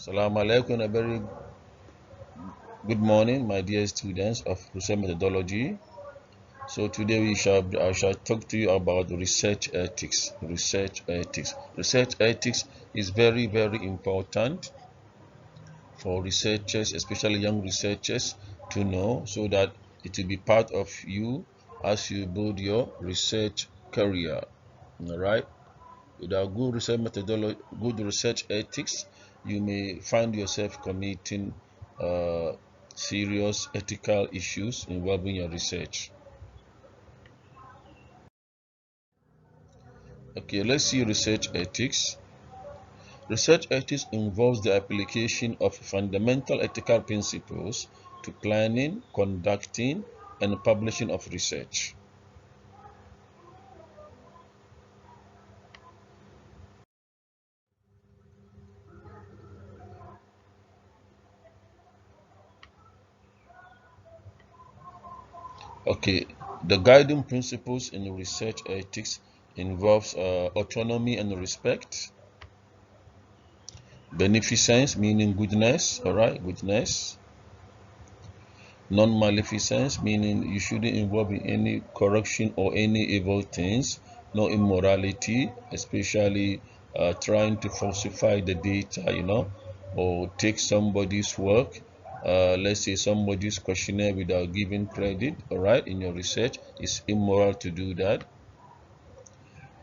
Assalamu alaikum, a very good morning, my dear students of research methodology. So today I shall talk to you about research ethics. Research ethics is very, very important for researchers, especially young researchers, to know, so that it will be part of you as you build your research career. All right. Without good research methodology, good research ethics, you may find yourself committing serious ethical issues involving your research. Okay, let's see research ethics. Research ethics involves the application of fundamental ethical principles to planning, conducting, and publishing of research. Okay, the guiding principles in research ethics involves autonomy and respect, beneficence meaning goodness, all right, goodness, non-maleficence meaning you shouldn't involve in any corruption or any evil things, no immorality, especially trying to falsify the data, or take somebody's work, let's say somebody's questionnaire without giving credit, all right, in your research. It's immoral to do that.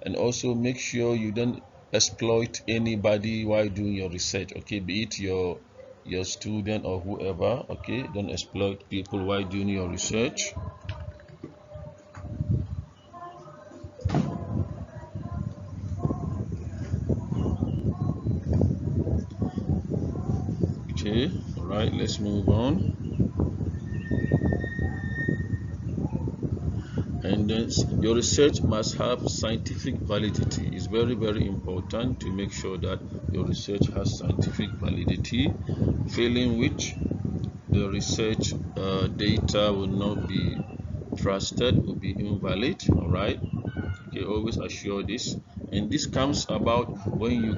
And also make sure you don't exploit anybody while doing your research, okay, be it your student or whoever. Okay, don't exploit people while doing your research. Okay, all right, let's move on. And then your research must have scientific validity. It's very, very important to make sure that your research has scientific validity, failing which the research data will not be trusted, will be invalid. All right, okay, always assure this. And this comes about when you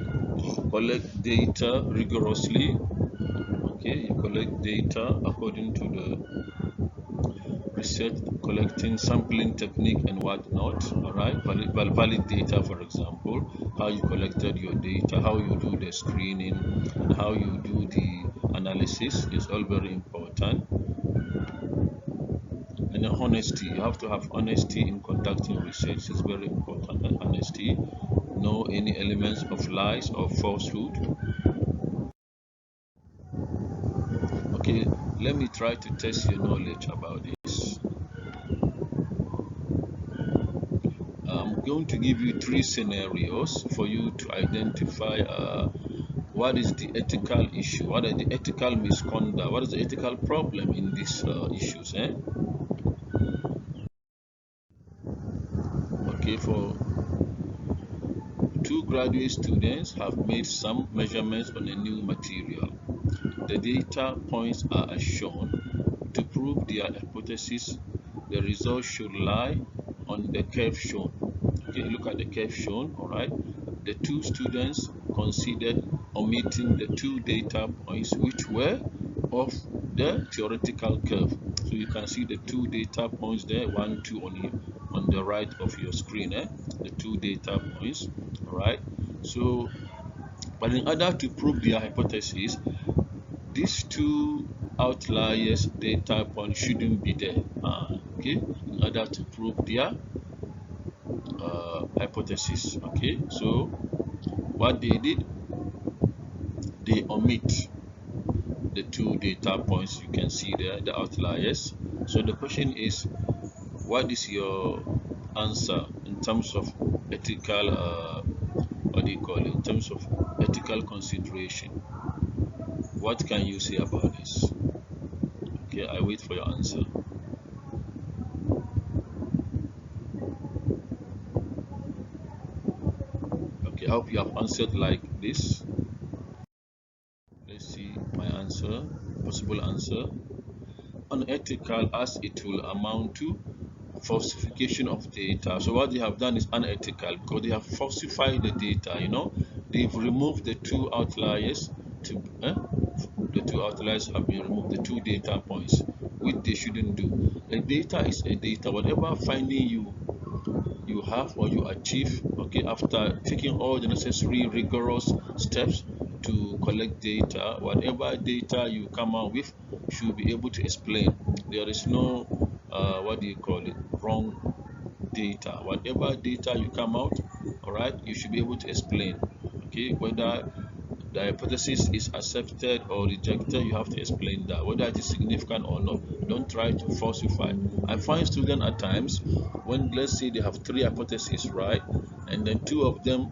collect data rigorously. Okay, you collect data according to the research collecting sampling technique and whatnot. All right, valid data, for example, how you collected your data, how you do the screening, and how you do the analysis is all very important. And then honesty, you have to have honesty in conducting research. It's very important. And honesty, no any elements of lies or falsehood. Okay, let me try to test your knowledge about this. I'm going to give you three scenarios for you to identify what is the ethical issue, what are the ethical misconduct, what is the ethical problem in these issues. Okay, for two graduate students have made some measurements on a new material. The data points are as shown. To prove their hypothesis, the results should lie on the curve shown. Okay, look at the curve shown, all right. The two students considered omitting the two data points which were off the theoretical curve. So you can see the two data points there, 1, 2 on the right of your screen, the two data points, all right. So, but in order to prove their hypothesis, these two outliers data points shouldn't be there. Okay, in order to prove their hypothesis. Okay, so what they did, they omit the two data points you can see there, the outliers. So the question is, what is your answer in terms of ethical what do you call it, in terms of ethical consideration? What can you say about this? Okay, I wait for your answer. Okay, I hope you have answered like this. Let's see my answer, possible answer. Unethical, as it will amount to falsification of data. So what they have done is unethical because they have falsified the data. They've removed the two outliers the two outliers have been removed, the two data points, which they shouldn't do. A data is a data. Whatever finding you have or you achieve, okay, after taking all the necessary rigorous steps to collect data, whatever data you come out with should be able to explain. There is no what do you call it, wrong data. Whatever data you come out, all right, you should be able to explain, okay, whether the hypothesis is accepted or rejected. You have to explain that, whether it is significant or not. Don't try to falsify. I find students at times, when let's say they have three hypotheses, right, and then two of them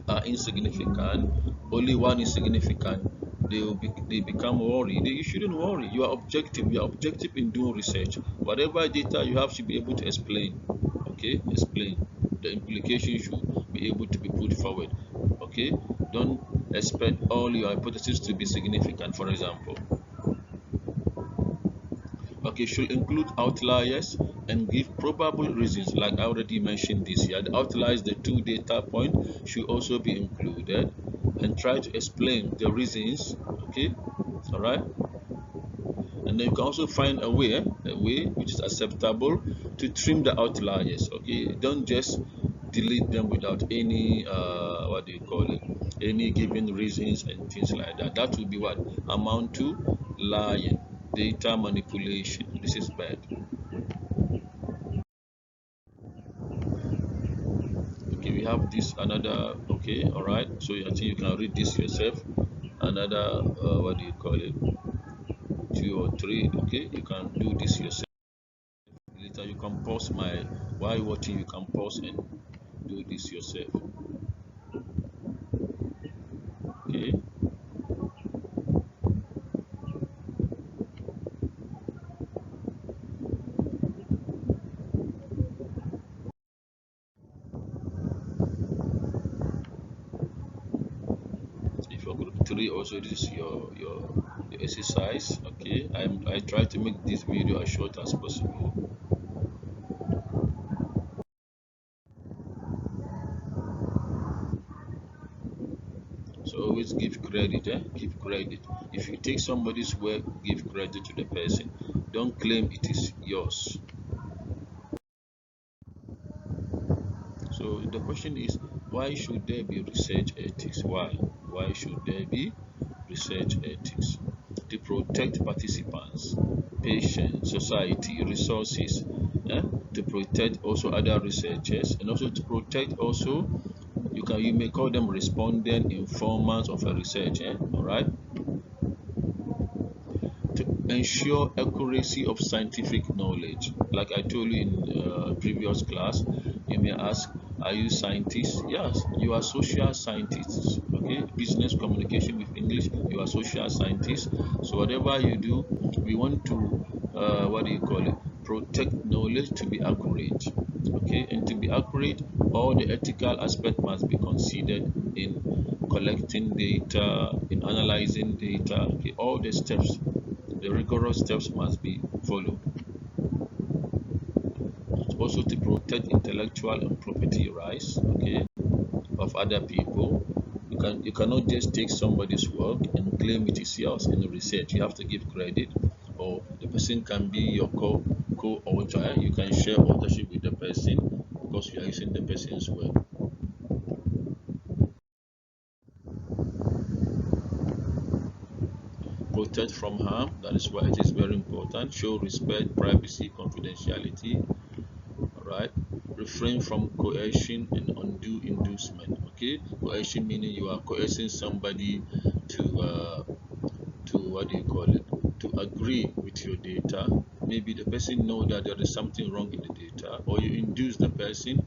are insignificant, only one is significant, they become worried. You shouldn't worry. You are objective. You are objective in doing research. Whatever data you have should be able to explain. Okay, explain. The implication should be able to be put forward. Okay, don't expect all your hypotheses to be significant. For example, okay, should include outliers and give probable reasons, like I already mentioned this here. The outliers, the two data point, should also be included, and try to explain the reasons. Okay, all right. And then you can also find a way which is acceptable to trim the outliers. Okay, don't just delete them without any what do you call it, any given reasons and things like that. That will be what amount to lying, data manipulation. This is bad. Okay, we have this another. Okay, all right, so I think you can read this yourself. Another what do you call it, two or three. Okay, you can do this yourself. Later you can pause my while watching, you can pause and do this yourself. Okay, if you're group 3 also, this is your exercise. Okay, I try to make this video as short as possible. So always give credit, give credit. If you take somebody's work, give credit to the person. Don't claim it is yours. So the question is, why should there be research ethics? Why should there be research ethics? To protect participants, patients, society, resources, to protect also other researchers, and also to protect also, you may call them respondent informants of a research, all right, to ensure accuracy of scientific knowledge. Like I told you in previous class, you may ask, are you scientists? Yes, you are social scientists. Okay, business communication with English, you are social scientists. So whatever you do, we want to what do you call it, protect knowledge to be accurate. Okay, and to be accurate, all the ethical aspect must be considered in collecting data, in analyzing data. Okay, all the steps, the rigorous steps must be followed. Also to protect intellectual and property rights, okay, of other people. You cannot just take somebody's work and claim it is yours in the research. You have to give credit, or the person can be your co-author. You can share authorship with the person because you are using the person's work. Protect from harm, that is why it is very important. Show respect, privacy, confidentiality. All right, refrain from coercion and undue inducement. Okay, coercion meaning you are coercing somebody to what do you call it, to agree with your data. Maybe the person know that there is something wrong in the data, or you induce the person.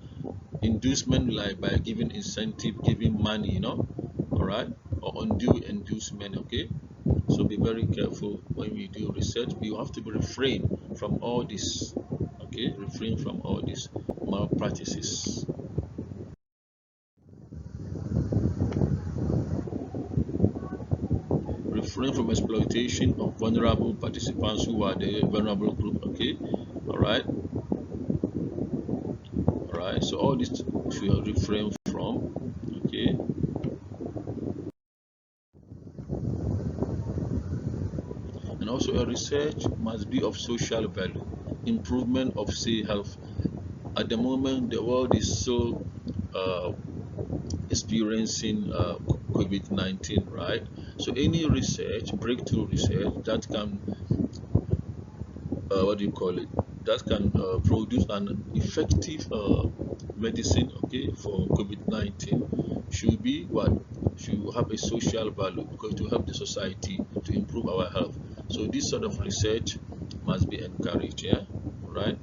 Inducement like by giving incentive, giving money, all right, or undue inducement. Okay, so be very careful when we do research. You have to be refrain from all this. Okay, refrain from all these malpractices. Refrain from exploitation of vulnerable participants who are the vulnerable group. Okay, all right, all right. So all this should refrain from. Okay, also a research must be of social value, improvement of say health. At the moment the world is so experiencing COVID-19, right? So any research, breakthrough research that can what do you call it, that can produce an effective medicine, okay, for COVID-19 should be what, should have a social value, because to help the society to improve our health. So this sort of research must be encouraged, yeah, right?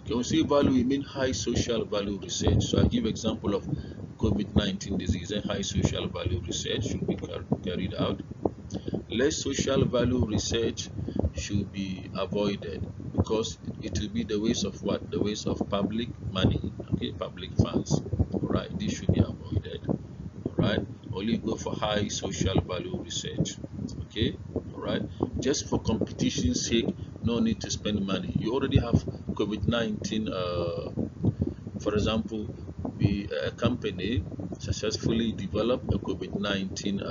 When we say value, we mean high social value research. So I give example of COVID-19 disease, and high social value research should be carried out. Less social value research should be avoided, because it will be the waste of what? The waste of public money, okay, public funds. All right, this should be avoided. All right, only go for high social value research. Okay, all right. Just for competition's sake, no need to spend money. You already have COVID-19. For example, a company successfully developed a COVID-19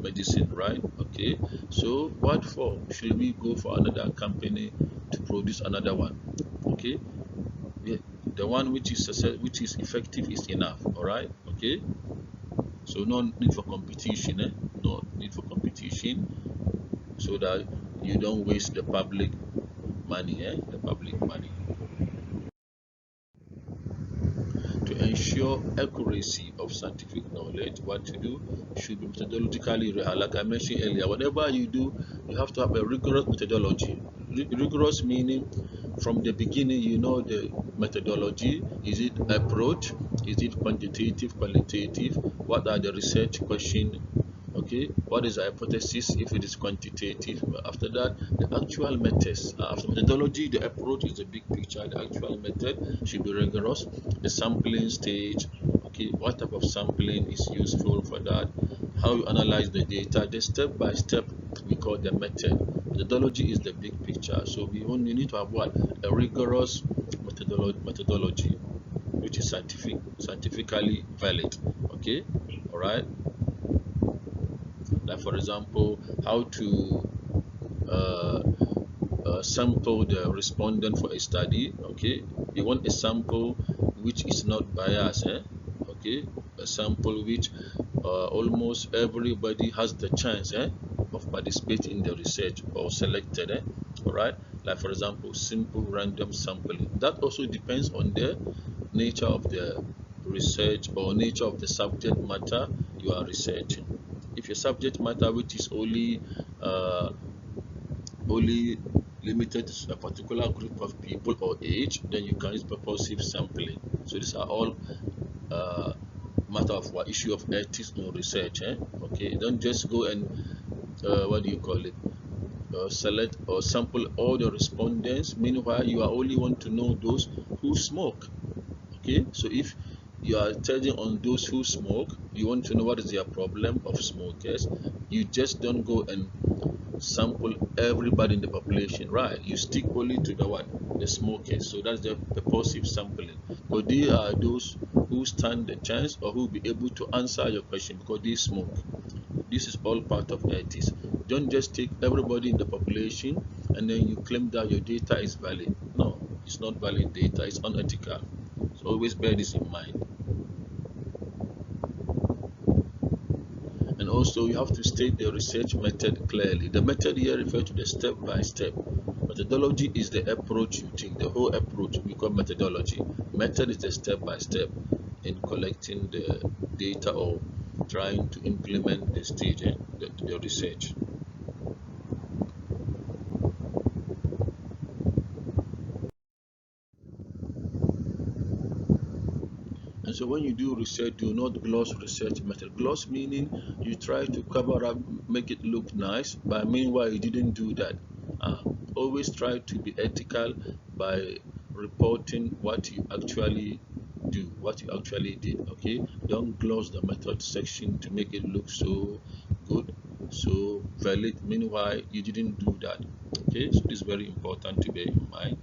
medicine, right? Okay, so what for should we go for another company to produce another one? Okay, the one which is effective is enough. All right, okay, so no need for competition, no need for competition, so that you don't waste the public money, the public money. To ensure accuracy of scientific knowledge, what to do should be methodologically real. Like I mentioned earlier, whatever you do, you have to have a rigorous methodology. Rigorous meaning from the beginning you know the methodology. Is it approach? Is it quantitative, qualitative? What are the research questions? Okay, what is the hypothesis if it is quantitative? After that, the actual methods. After methodology, the approach is the big picture. The actual method should be rigorous. The sampling stage, okay, what type of sampling is useful for that? How you analyze the data, the step by step we call the method. Methodology is the big picture. So we only need to have what? A rigorous methodology which is scientifically valid. Okay, all right. Like for example, how to sample the respondent for a study. Okay, you want a sample which is not biased, okay, a sample which almost everybody has the chance of participating in the research or selected, all right. Like for example, simple random sampling. That also depends on the nature of the research or nature of the subject matter you are researching. If your subject matter which is only limited to a particular group of people or age, then you can use purposive sampling. So these are all matter of what issue of ethics in research. Okay, don't just go and what do you call it? Select or sample all the respondents. Meanwhile, you are only want to know those who smoke. Okay, so if you are telling on those who smoke, you want to know what is their problem of smokers. You just don't go and sample everybody in the population, right? You stick only to the what? The smokers. So that's the purposive sampling. Because they are those who stand the chance or who will be able to answer your question because they smoke. This is all part of ethics. Don't just take everybody in the population and then you claim that your data is valid. No, it's not valid data, it's unethical. So always bear this in mind. And also you have to state the research method clearly. The method here refers to the step-by-step. Methodology is the approach you take, the whole approach we call methodology. Method is the step-by-step in collecting the data or trying to implement the stage, the research. And so when you do research, do not gloss research method. Gloss meaning you try to cover up, make it look nice, but meanwhile you didn't do that. Always try to be ethical by reporting what you actually do, what you actually did. Okay, don't gloss the method section to make it look so good, so valid. Meanwhile, you didn't do that. Okay, so this is very important to bear in mind.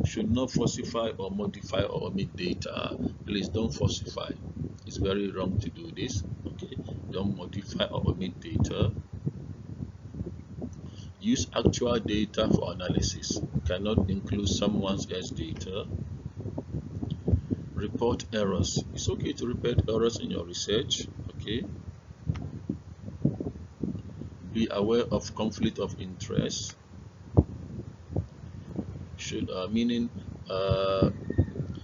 Should not falsify or modify or omit data. Please don't falsify. It's very wrong to do this. Okay, Don't modify or omit data. Use actual data for analysis. You cannot include someone else's data. Report errors. It's okay to report errors in your research. Okay. Be aware of conflict of interest. Meaning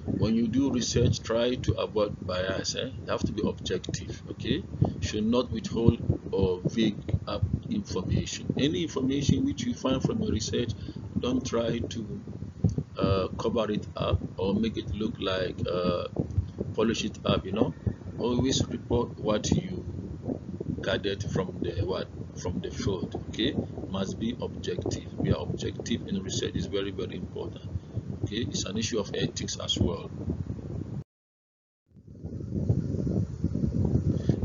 when you do research, try to avoid bias. You have to be objective. Okay. Should not withhold or vague up information. Any information which you find from your research, don't try to cover it up or make it look like polish it up. Always report what you gathered from the field. Okay, must be objective. We are objective in research is very, very important. Okay, it's an issue of ethics as well.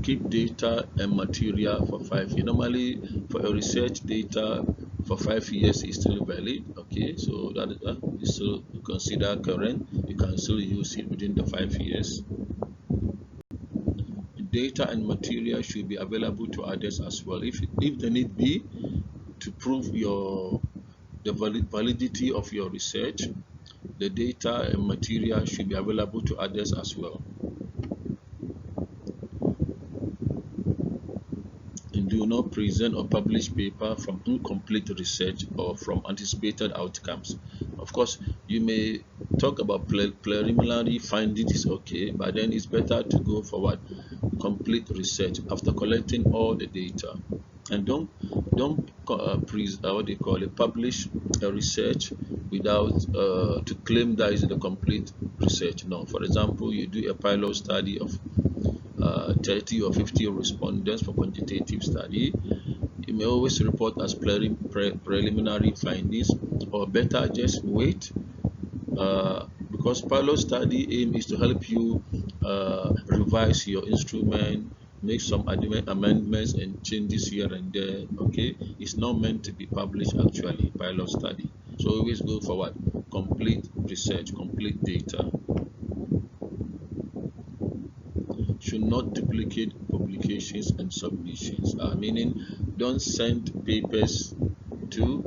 Keep data and material for 5 years. Normally for a research, data for 5 years is still valid. Okay, so that is still considered current. You can still use it within the 5 years. Data and material should be available to others as well, if the need be, to prove the validity of your research. The data and material should be available to others as well. And do not present or publish paper from incomplete research or from anticipated outcomes. Of course, you may talk about preliminary findings, is okay, but then it's better to go for complete research after collecting all the data. And don't publish a research without to claim that is the complete research. No, for example, you do a pilot study of 30 or 50 respondents for quantitative study. You may always report as preliminary findings, or better just wait, because pilot study aim is to help you revise your instrument, make some amendments and changes here and there. Okay, it's not meant to be published actually, pilot study. So always go for complete research, complete data. Should not duplicate publications and submissions, meaning don't send papers to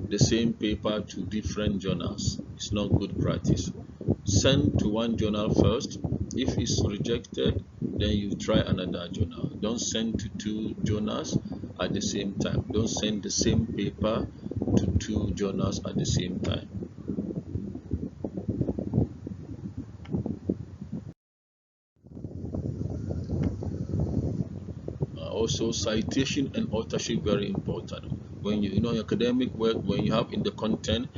the same paper to different journals. It's not good practice. Send to one journal first. If it's rejected, then you try another journal. Don't send to 2 journals at the same time. Don't send the same paper to 2 journals at the same time. Also, citation and authorship, very important. When you know academic work, when you have in the content,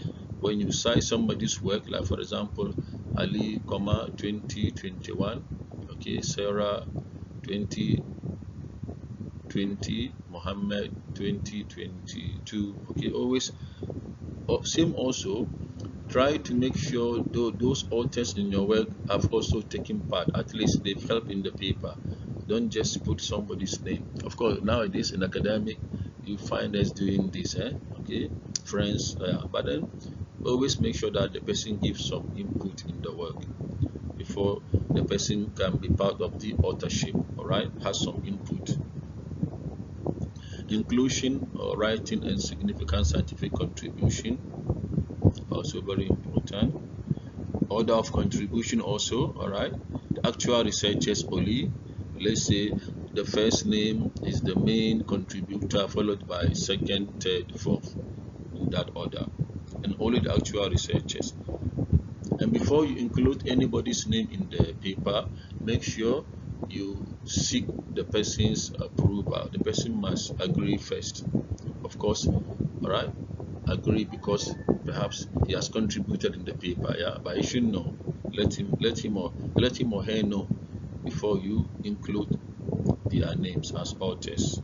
when you cite somebody's work, like for example Ali, 2021, okay, Sarah 2020, Mohammed 2022. Okay, always same. Also try to make sure those authors in your work have also taken part, at least they've helped in the paper. Don't just put somebody's name. Of course, nowadays in academic, you find us doing this, okay, friends, but then always make sure that the person gives some input in the work before the person can be part of the authorship. All right, has some input. Inclusion or writing and significant scientific contribution, also very important. Order of contribution also. All right, the actual researchers only. Let's say the first name is the main contributor, followed by second, third, fourth, in that order, and only the actual researchers. And before you include anybody's name in the paper, make sure you seek the person's approval. The person must agree first, of course. All right, agree, because perhaps he has contributed in the paper, but he should know. Let him or her know before you include their names as authors.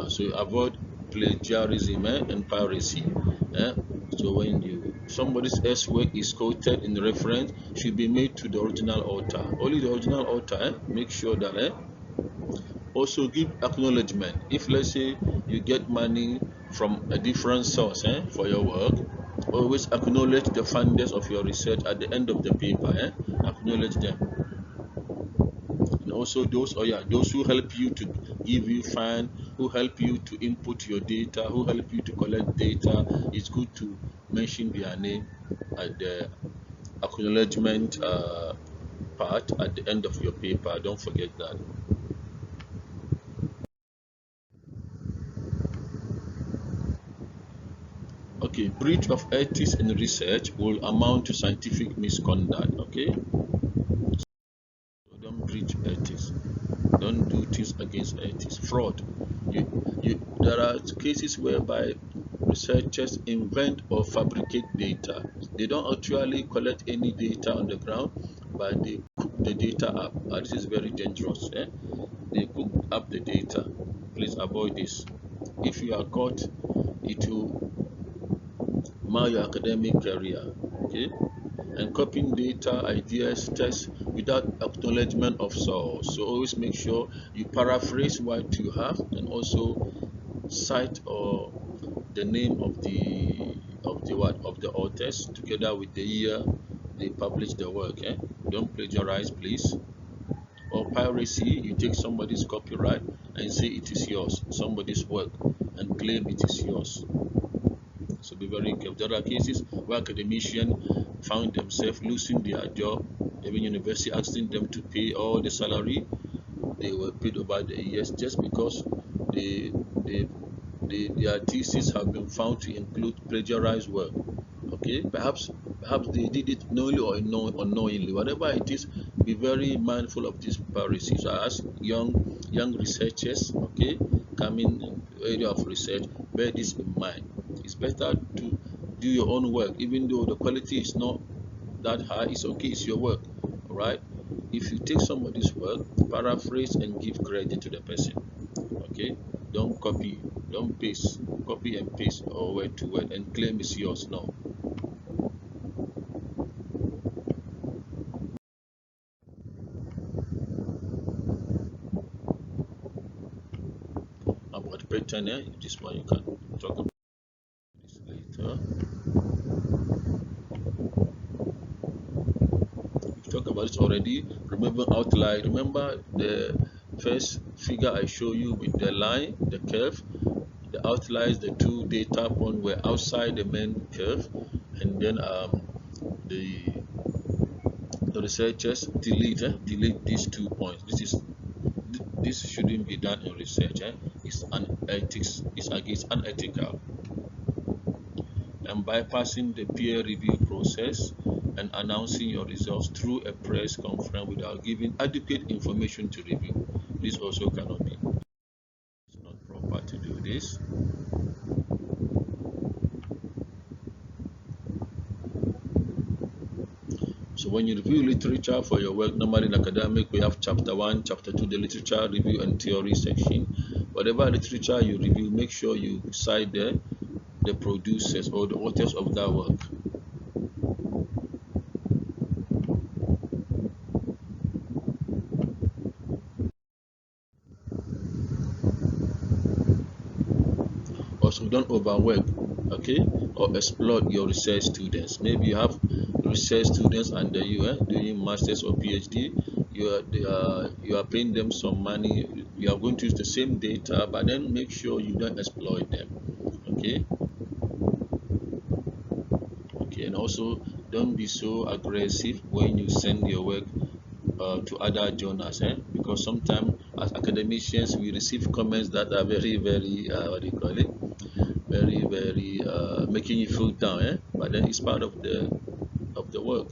So avoid plagiarism and piracy. So when somebody else's work is quoted in the reference, should be made to the original author. Only the original author. Make sure that. Also give acknowledgement. If let's say you get money from a different source for your work, Always acknowledge the funders of your research at the end of the paper. Acknowledge them. And also those who help you to give you fund, who help you to input your data, who help you to collect data. It's good to mention their name at the acknowledgement part at the end of your paper. Don't forget that. Okay, breach of ethics in research will amount to scientific misconduct. Okay, so don't breach ethics. Don't do things against ethics. Fraud. There are cases whereby researchers invent or fabricate data. They don't actually collect any data on the ground, but they cook the data up. This is very dangerous. They cook up the data. Please avoid this. If you are caught, it will mar your academic career. Okay, and copying data, ideas, tests without acknowledgement of source. So always make sure you paraphrase what you have, and also cite or the name of the authors together with the year they published the work. Don't plagiarize, please. Or piracy, you take somebody's copyright and say it is yours, somebody's work, and claim it is yours. So be very careful. There are cases where academicians found themselves losing their job, even university asking them to pay all the salary they were paid over the years just because their thesis have been found to include plagiarized work. Okay, perhaps they did it knowingly or unknowingly. Whatever it is, be very mindful of this piracy. So I ask young researchers, okay, coming in the area of research, bear this in mind. It's better to do your own work, even though the quality is not that high. It's okay, it's your work. All right, if you take somebody's work, paraphrase and give credit to the person. Okay, don't copy, don't paste, copy and paste or word to word and claim it's yours. No. About pattern, this one you can talk about this later. We've talked about it already. Remember outline. Remember the first figure I show you with the line, the curve, the outlines, the two data points were outside the main curve, and then the researchers delete these 2 points. This shouldn't be done in research. It's unethics. It's against unethical. And bypassing the peer review process and announcing your results through a press conference without giving adequate information to review. This also cannot be. It's not proper to do this. So when you review literature for your work, normally in academic, we have chapter 1, chapter 2, the literature review and theory section. Whatever literature you review, make sure you cite the producers or the authors of that work. Also, don't overwork, okay, or exploit your research students. Maybe you have research students under you doing masters or PhD. You are paying them some money. You are going to use the same data, but then make sure you don't exploit them. Okay. Okay, and also don't be so aggressive when you send your work to other journals, because sometimes as academicians we receive comments that are very what do you call it, very making you feel down, but then it's part of the work.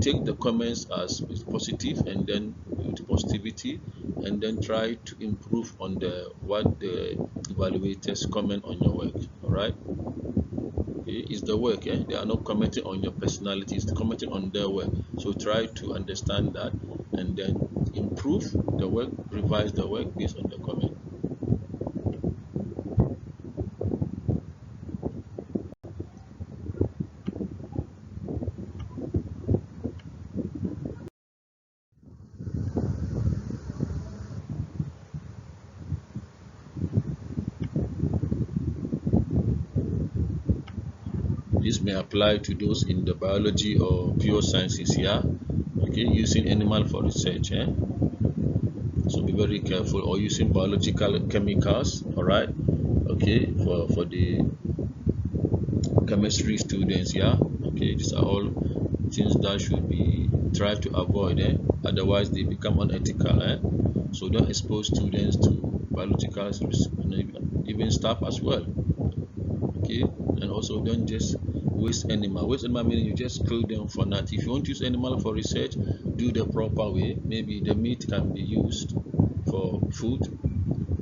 Take the comments as positive, and then with positivity, and then try to improve on what the evaluators comment on your work. All right, it's the work. They are not commenting on your personality, it's commenting on their work. So try to understand that and then improve the work, revise the work based on the comment. This may apply to those in the biology or pure sciences here. Okay, using animal for research. So be very careful, or using biological chemicals. All right. Okay, for the chemistry students. Yeah. Okay, these are all things that should be tried to avoid. Otherwise, they become unethical. So don't expose students to biological, even staff as well. Okay, and also don't just waste animal. Waste animal meaning you just kill them for nothing. If you want to use animal for research, do the proper way. Maybe the meat can be used for food.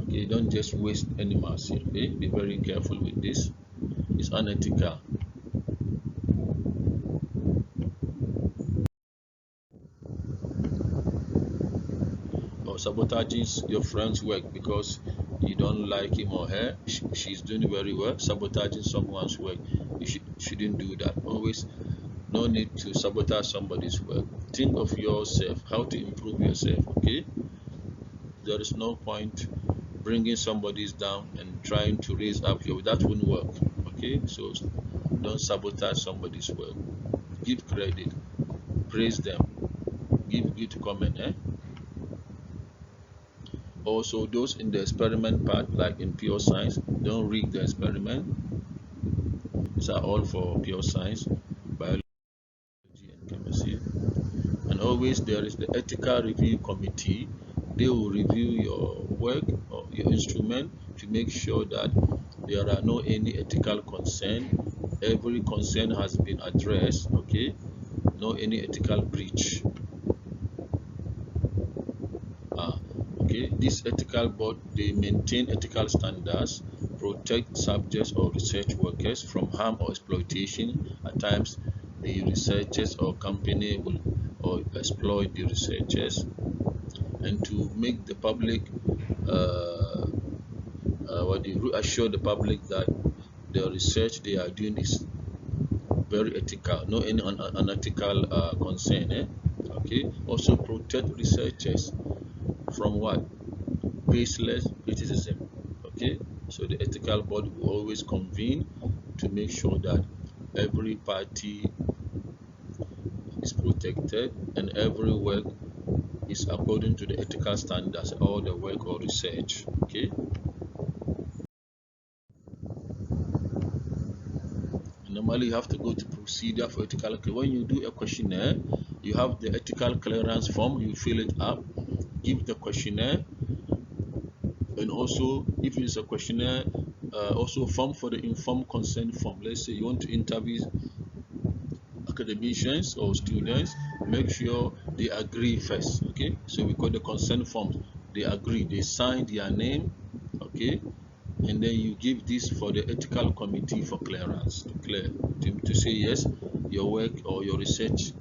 Okay, don't just waste animals. Okay, be very careful with this. It's unethical. Or sabotaging your friend's work because you don't like him or her. She's doing very well. Sabotaging someone's work, you shouldn't do that. Always, no need to sabotage somebody's work. Think of yourself, how to improve yourself. Okay, there is no point bringing somebody's down and trying to raise up your, that won't work. Okay, so don't sabotage somebody's work. Give credit, praise them, give good comment. Also, those in the experiment part, like in pure science, don't rig the experiment. These are all for pure science, biology and chemistry. And always there is the ethical review committee. They will review your work or your instrument to make sure that there are no any ethical concern. Every concern has been addressed. Okay, no any ethical breach. Okay, this ethical board, they maintain ethical standards, protect subjects or research workers from harm or exploitation. At times, the researchers or company will or exploit the researchers, and to make the public what they assure the public that the research they are doing is very ethical, no any unethical concern. Okay, also protect researchers from what? Baseless criticism. Okay, so the ethical board will always convene to make sure that every party is protected and every work is according to the ethical standards, all the work or research. Okay, normally you have to go to procedure for ethical. When you do a questionnaire, you have the ethical clearance form, you fill it up, give the questionnaire, and also if it's a questionnaire, also form for the informed consent form. Let's say you want to interview academicians or students, make sure they agree first. Okay, so we call the consent forms. They agree, they sign their name. Okay, and then you give this for the ethical committee for clearance to say yes, your work or your research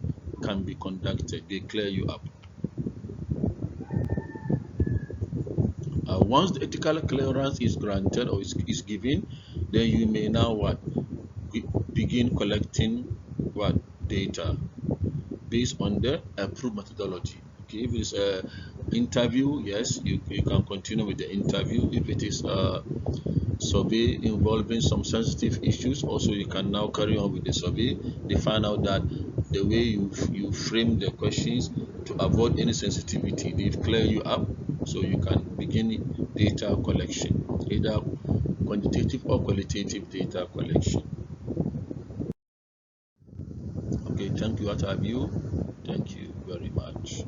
can be conducted. They clear you up. Once the ethical clearance is granted or is given, then you may now what begin collecting what data based on the approved methodology. Okay, if it's a interview, yes, you can continue with the interview. If it is a survey involving some sensitive issues, also you can now carry on with the survey. They find out that the way you frame the questions to avoid any sensitivity, they've cleared you up, so you can begin data collection, either quantitative or qualitative data collection. Okay, thank you. What have you? Thank you very much.